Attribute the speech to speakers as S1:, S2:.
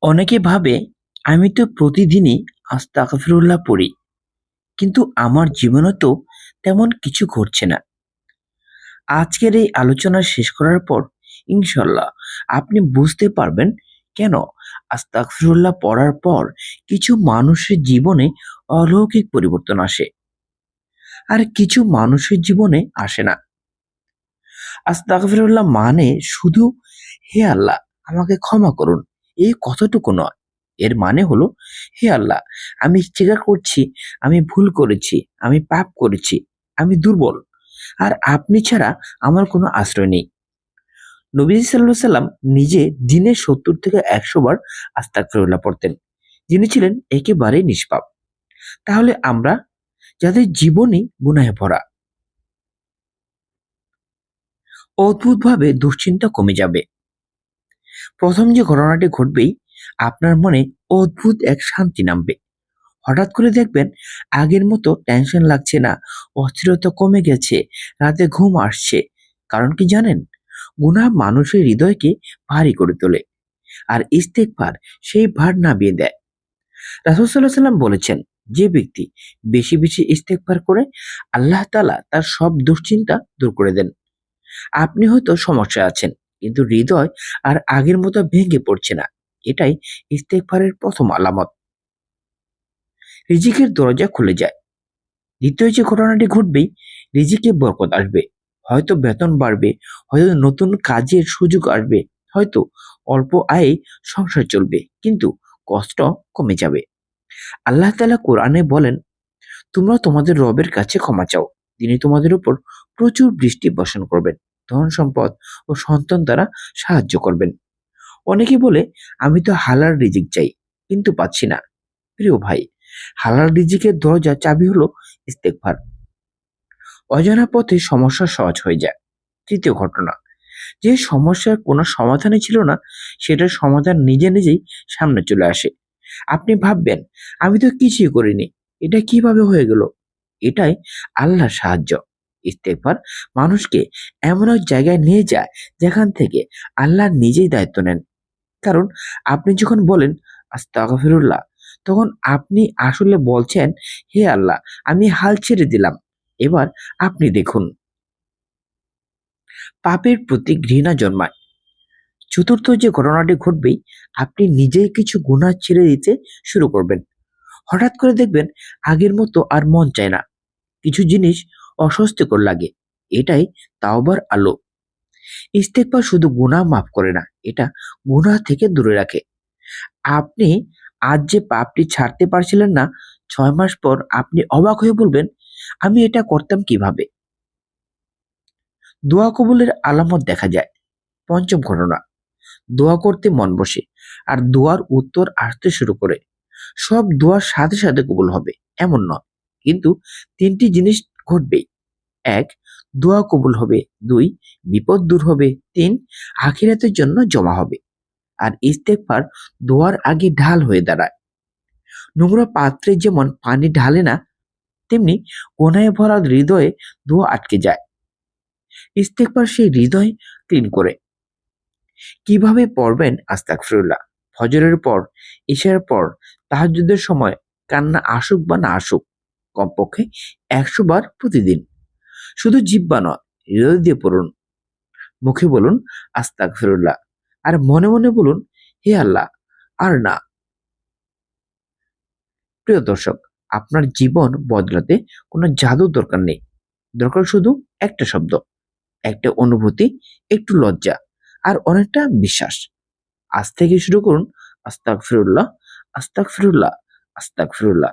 S1: অনেকে ভাবে আমি তো প্রতিদিনই আস্তাগফিরুল্লাহ পড়ি, কিন্তু আমার জীবনে তো তেমন কিছু ঘটছে না। আজকের এই আলোচনা শেষ করার পর ইনশাল্লাহ আপনি বুঝতে পারবেন কেন আস্তাগফিরুল্লাহ পড়ার পর কিছু মানুষের জীবনে অলৌকিক পরিবর্তন আসে আর কিছু মানুষের জীবনে আসে না। আস্তাগফিরুল্লাহ মানে শুধু হে আল্লাহ আমাকে ক্ষমা করুন এই কথাটুকু নয়। এর মানে হলো, হে আল্লাহ, আমি স্বীকার করছি আমি ভুল করেছি, আমি পাপ করেছি, আমি দুর্বল, আর আপনি ছাড়া আমার কোনো আশ্রয় নেই। নবী সাল্লাল্লাহু আলাইহি সাল্লাম নিজে দিনে 70 থেকে 100 বার আস্তাগফিরুল্লাহ পড়তেন। যিনি ছিলেন একেবারেই নিষ্পাপ। তাহলে আমরা যাদের জীবনই গুনাহে ভরা, অদ্ভুতভাবে দুশ্চিন্তা কমে যাবে। প্রথম যে ঘটনাটি ঘটবেই আপনার মনে অদ্ভুত এক শান্তি নামবে। হঠাৎ করে দেখবেন আগের মতো টেনশন লাগছে না, অস্থিরতা কমে গেছে, রাতে ঘুম আসছে। কারণ কি জানেন? গুনাহ মানুষের হৃদয়কে ভারী করে তোলে, আর ইস্তেগফার সেই ভার নামিয়ে দেয়। রাসূল সাল্লাল্লাহু আলাইহি সাল্লাম বলেছেন, যে ব্যক্তি বেশি বেশি ইস্তেগফার করে আল্লাহ তাআলা তার সব দুশ্চিন্তা দূর করে দেন। আপনি হয়তো সমস্যায় আছেন, কিন্তু হৃদয় আর আগের মতো ভেঙে পড়ছে না। এটাই ইস্তেগফারের প্রথম আলামত। রিজিকের দরজা খুলে যায়। দ্বিতীয় যে ঘটনাটি ঘটবেই, রিজিকে বরকত আসবে। হয়তো বেতন বাড়বে, হয়তো নতুন কাজের সুযোগ আসবে, হয়তো অল্প আয়ে সংসার চলবে, কিন্তু কষ্ট কমে যাবে। আল্লাহ তাআলা কোরআনে বলেন, তোমরা তোমাদের রবের কাছে ক্ষমা চাও, তিনি তোমাদের উপর প্রচুর বৃষ্টি বর্ষণ করবেন, ধন সম্পদ ও সন্তান দ্বারা সাহায্য করবেন। অনেকে বলে, আমি তো হালাল রিজিক চাই কিন্তু পাচ্ছি না। প্রিয় ভাই, হালাল রিজিকের দরজা চাবি হলো ইস্তেগফার। অজানা পথে সমস্যা সহজ হয়ে যায়। তৃতীয় ঘটনা, যে সমস্যার কোনো সমাধানই ছিল না, সেটার সমাধান নিজে নিজেই সামনে চলে আসে। আপনি ভাববেন, আমি তো কিছুই করিনি, এটা কিভাবে হয়ে গেল? এটাই আল্লাহর সাহায্য। ইস্তেগফার মানুষকে এমন এক জায়গায় নিয়ে যায় যেখান থেকে আল্লাহ নিজেই দায়িত্ব নেন। কারণ আপনি যখন বলেন আস্তাগফিরুল্লাহ, তখন আপনি আসলে বলছেন, হে আল্লাহ, আমি হাল ছেড়ে দিলাম, এবার আপনি দেখুন। পাপের প্রতি ঘৃণা জন্মায়। চতুর্থ যে ঘটনাটি ঘটবেই, আপনি নিজেই কিছু গুনাহ ছেড়ে দিতে শুরু করবেন। হঠাৎ করে দেখবেন আগের মতো আর মন চায় না, কিছু জিনিস অস্বস্তিকর লাগে। এটাই তাওবার আলো। ইস্তেগফার শুধু গুনাহ মাফ করে না, এটা গুনাহ থেকে দূরে রাখে। আপনি আজ যে পাপটি ছাড়তে পারছিলেন না, 6 মাস পর আপনি অবাক হয়ে বলবেন, আমি এটা করতাম কিভাবে? দোয়া কবুলের আলামত দেখা যায়। পঞ্চম ঘটনা, দোয়া করতে মন বসে আর দোয়ার উত্তর আসতে শুরু করে। সব দোয়ার সাথে সাথে কবুল হবে এমন নয়, কিন্তু তিনটি জিনিস ঘটবেই। এক, দোয়া কবুল হবে। দুই, বিপদ দূর হবে। তিন, আখিরাতের জন্য জমা হবে। আর ইস্তেগফার দোয়ার আগে ঢাল হয়ে দাঁড়ায়। নোংরা পাত্রে যেমন পানি ঢালে না, তেমনি কোনায় ভরা হৃদয়ে দোয়া আটকে যায়। ইস্তেগফার সেই হৃদয় ক্লিন করে। কিভাবে পড়বেন আস্তাগফিরুল্লাহ? ফজরের পর, ইশার পর, তাহাজ্জুদের সময়, কান্না আসুক বা না আসুক, কমপক্ষে 100 বার প্রতিদিন। শুধু জিহ্বা নয়, হৃদয় দিয়ে পড়ুন। মুখে বলুন আস্তাগফিরুল্লাহ, আর মনে মনে বলুন, হে আল্লাহ, আর না। প্রিয় দর্শক, আপনার জীবন বদলাতে কোনো জাদুর দরকার নেই। দরকার শুধু একটা শব্দ, একটা অনুভূতি, একটু লজ্জা, আর অনেকটা বিশ্বাস। আজ থেকে শুরু করুন আস্তাগফিরুল্লাহ, আস্তাগফিরুল্লাহ, আস্তাগফিরুল্লাহ।